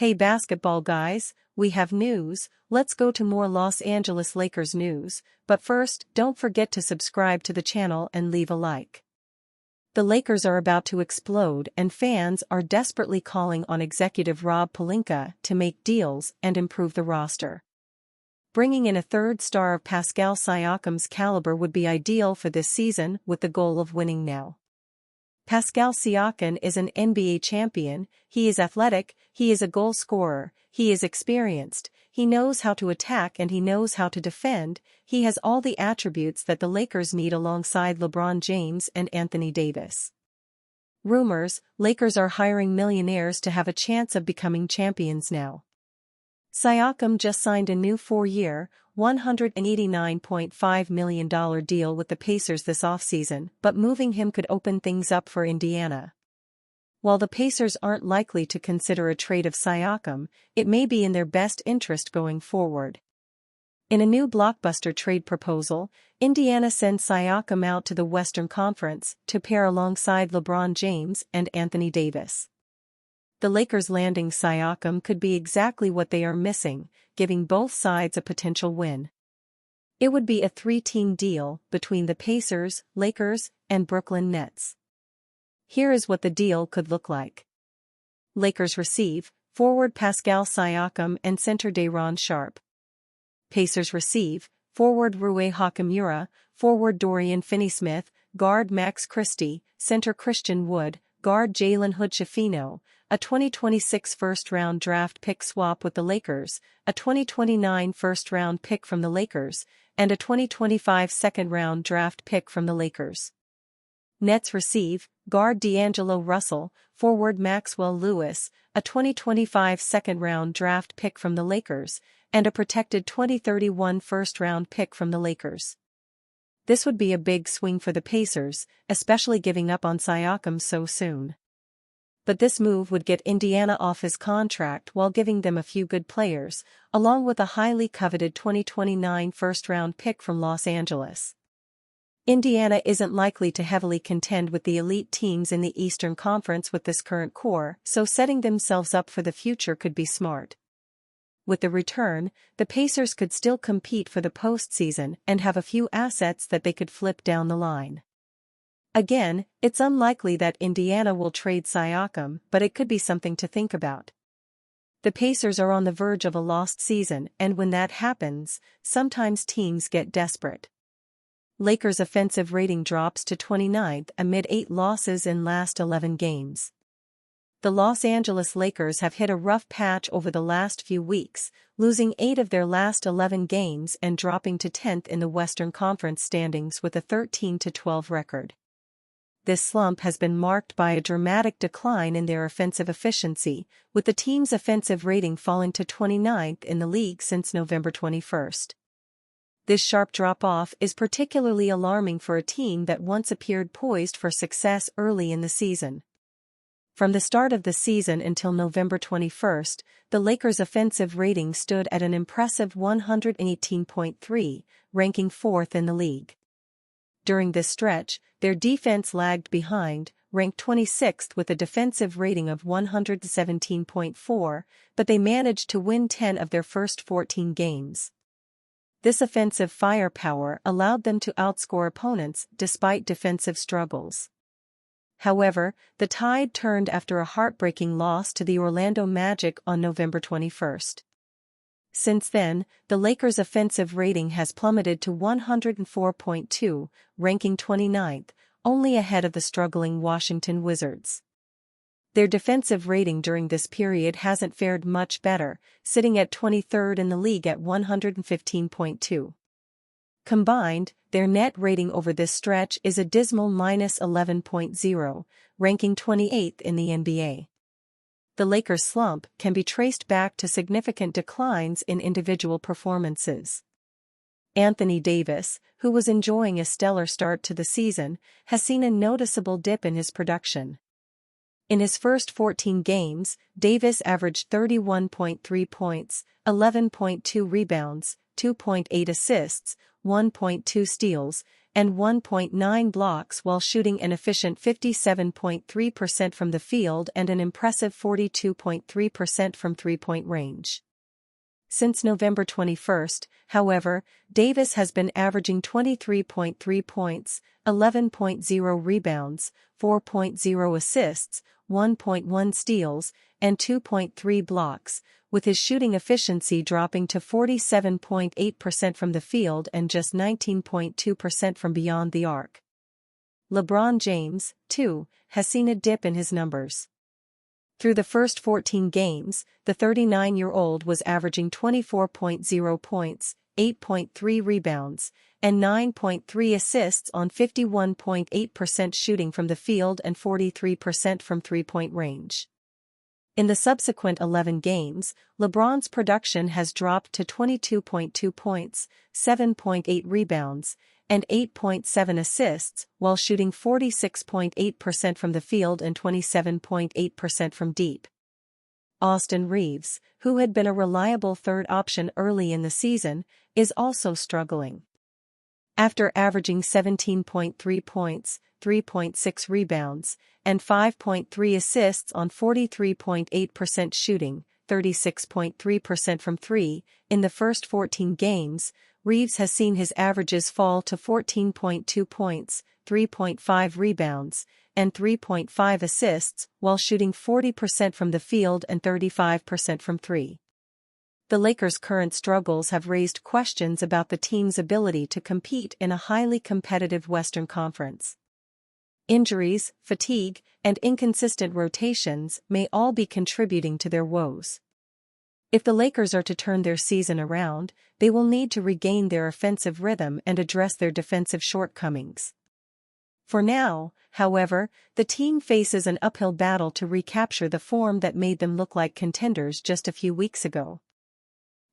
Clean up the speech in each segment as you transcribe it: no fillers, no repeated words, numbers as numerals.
Hey basketball guys, we have news. Let's go to more Los Angeles Lakers news, but first, don't forget to subscribe to the channel and leave a like. The Lakers are about to explode and fans are desperately calling on executive Rob Pelinka to make deals and improve the roster. Bringing in a third star of Pascal Siakam's caliber would be ideal for this season with the goal of winning now. Pascal Siakam is an NBA champion, he is athletic, he is a goal scorer, he is experienced, he knows how to attack and he knows how to defend, he has all the attributes that the Lakers need alongside LeBron James and Anthony Davis. Rumors: Lakers are hiring millionaires to have a chance of becoming champions now. Siakam just signed a new 4-year, $189.5 million deal with the Pacers this offseason, but moving him could open things up for Indiana. While the Pacers aren't likely to consider a trade of Siakam, it may be in their best interest going forward. In a new blockbuster trade proposal, Indiana sends Siakam out to the Western Conference to pair alongside LeBron James and Anthony Davis. The Lakers landing Siakam could be exactly what they are missing, giving both sides a potential win. It would be a 3-team deal between the Pacers, Lakers, and Brooklyn Nets. Here is what the deal could look like. Lakers receive forward Pascal Siakam and center Day'Ron Sharpe. Pacers receive forward Rui Hachimura, forward Dorian Finney-Smith, guard Max Christie, center Christian Wood, guard Jalen Hood-Schifino, a 2026 first-round draft pick swap with the Lakers, a 2029 first-round pick from the Lakers, and a 2025 second-round draft pick from the Lakers. Nets receive guard D'Angelo Russell, forward Maxwell Lewis, a 2025 second-round draft pick from the Lakers, and a protected 2031 first-round pick from the Lakers. This would be a big swing for the Pacers, especially giving up on Siakam so soon. But this move would get Indiana off his contract while giving them a few good players, along with a highly coveted 2029 first-round pick from Los Angeles. Indiana isn't likely to heavily contend with the elite teams in the Eastern Conference with this current core, so setting themselves up for the future could be smart. With the return, the Pacers could still compete for the postseason and have a few assets that they could flip down the line. Again, it's unlikely that Indiana will trade Siakam, but it could be something to think about. The Pacers are on the verge of a lost season, and when that happens, sometimes teams get desperate. Lakers' offensive rating drops to 29th amid 8 losses in last 11 games. The Los Angeles Lakers have hit a rough patch over the last few weeks, losing 8 of their last 11 games and dropping to 10th in the Western Conference standings with a 13-12 record. This slump has been marked by a dramatic decline in their offensive efficiency, with the team's offensive rating falling to 29th in the league since November 21st. This sharp drop-off is particularly alarming for a team that once appeared poised for success early in the season. From the start of the season until November 21st, the Lakers' offensive rating stood at an impressive 118.3, ranking 4th in the league. During this stretch, their defense lagged behind, ranked 26th with a defensive rating of 117.4, but they managed to win 10 of their first 14 games. This offensive firepower allowed them to outscore opponents despite defensive struggles. However, the tide turned after a heartbreaking loss to the Orlando Magic on November 21st. Since then, the Lakers' offensive rating has plummeted to 104.2, ranking 29th, only ahead of the struggling Washington Wizards. Their defensive rating during this period hasn't fared much better, sitting at 23rd in the league at 115.2. Combined, their net rating over this stretch is a dismal -11.0, ranking 28th in the NBA. The Lakers' slump can be traced back to significant declines in individual performances. Anthony Davis, who was enjoying a stellar start to the season, has seen a noticeable dip in his production. In his first 14 games, Davis averaged 31.3 points, 11.2 rebounds, 2.8 assists, 1.2 steals, and 1.9 blocks while shooting an efficient 57.3% from the field and an impressive 42.3% from three-point range. Since November 21, however, Davis has been averaging 23.3 points, 11.0 rebounds, 4.0 assists, 1.1 steals, and 2.3 blocks, with his shooting efficiency dropping to 47.8% from the field and just 19.2% from beyond the arc. LeBron James, too, has seen a dip in his numbers. Through the first 14 games, the 39-year-old was averaging 24.0 points, 8.3 rebounds, and 9.3 assists on 51.8% shooting from the field and 43% from three-point range. In the subsequent 11 games, LeBron's production has dropped to 22.2 points, 7.8 rebounds, and 8.7 assists, while shooting 46.8% from the field and 27.8% from deep. Austin Reaves, who had been a reliable third option early in the season, is also struggling. After averaging 17.3 points, 3.6 rebounds, and 5.3 assists on 43.8% shooting, 36.3% from three, in the first 14 games, Reaves has seen his averages fall to 14.2 points, 3.5 rebounds, and 3.5 assists, while shooting 40% from the field and 35% from three. The Lakers' current struggles have raised questions about the team's ability to compete in a highly competitive Western Conference. Injuries, fatigue, and inconsistent rotations may all be contributing to their woes. If the Lakers are to turn their season around, they will need to regain their offensive rhythm and address their defensive shortcomings. For now, however, the team faces an uphill battle to recapture the form that made them look like contenders just a few weeks ago.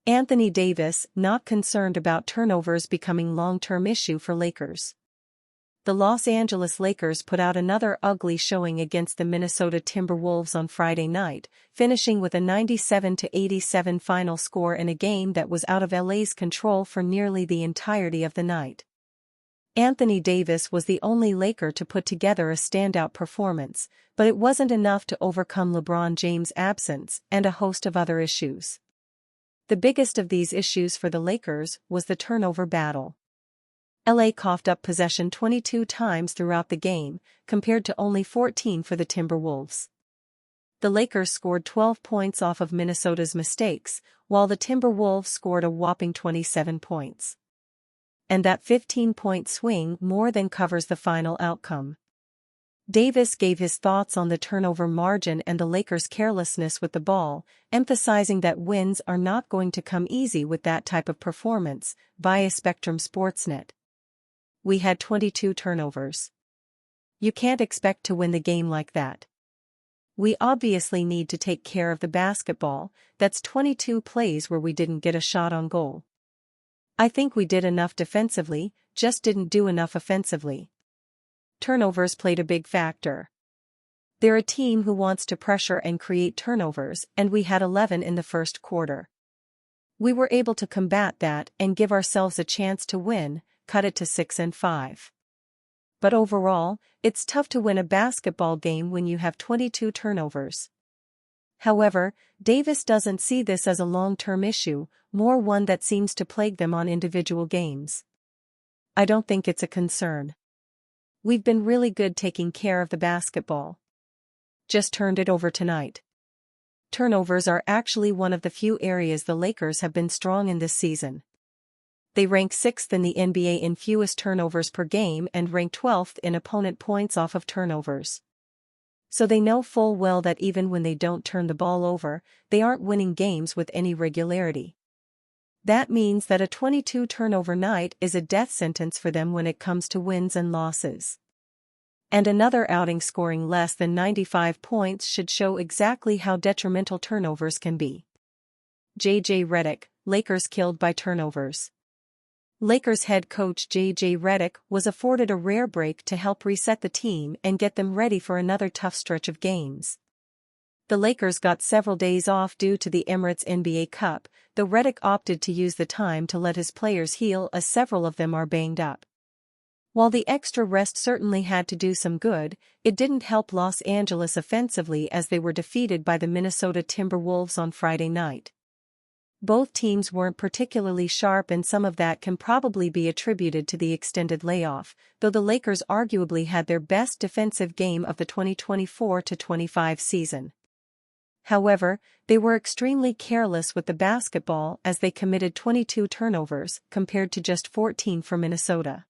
Anthony Davis, not concerned about turnovers becoming a long-term issue for Lakers. The Los Angeles Lakers put out another ugly showing against the Minnesota Timberwolves on Friday night, finishing with a 97-87 final score in a game that was out of LA's control for nearly the entirety of the night. Anthony Davis was the only Laker to put together a standout performance, but it wasn't enough to overcome LeBron James' absence and a host of other issues. The biggest of these issues for the Lakers was the turnover battle. LA coughed up possession 22 times throughout the game, compared to only 14 for the Timberwolves. The Lakers scored 12 points off of Minnesota's mistakes, while the Timberwolves scored a whopping 27 points. And that 15-point swing more than covers the final outcome. Davis gave his thoughts on the turnover margin and the Lakers' carelessness with the ball, emphasizing that wins are not going to come easy with that type of performance, via Spectrum Sportsnet. We had 22 turnovers. You can't expect to win the game like that. We obviously need to take care of the basketball. That's 22 plays where we didn't get a shot on goal. I think we did enough defensively, just didn't do enough offensively. Turnovers played a big factor. They're a team who wants to pressure and create turnovers, and we had 11 in the first quarter. We were able to combat that and give ourselves a chance to win, cut it to 6-5. But overall, it's tough to win a basketball game when you have 22 turnovers. However, Davis doesn't see this as a long-term issue, more one that seems to plague them on individual games. I don't think it's a concern. We've been really good taking care of the basketball. Just turned it over tonight. Turnovers are actually one of the few areas the Lakers have been strong in this season. They rank 6th in the NBA in fewest turnovers per game and rank 12th in opponent points off of turnovers. So they know full well that even when they don't turn the ball over, they aren't winning games with any regularity. That means that a 22 turnover night is a death sentence for them when it comes to wins and losses. And another outing scoring less than 95 points should show exactly how detrimental turnovers can be. J.J. Redick, Lakers killed by turnovers. Lakers head coach J.J. Redick was afforded a rare break to help reset the team and get them ready for another tough stretch of games. The Lakers got several days off due to the Emirates NBA Cup, though Redick opted to use the time to let his players heal as several of them are banged up. While the extra rest certainly had to do some good, it didn't help Los Angeles offensively as they were defeated by the Minnesota Timberwolves on Friday night. Both teams weren't particularly sharp, and some of that can probably be attributed to the extended layoff, though the Lakers arguably had their best defensive game of the 2024-25 season. However, they were extremely careless with the basketball as they committed 22 turnovers compared to just 14 for Minnesota.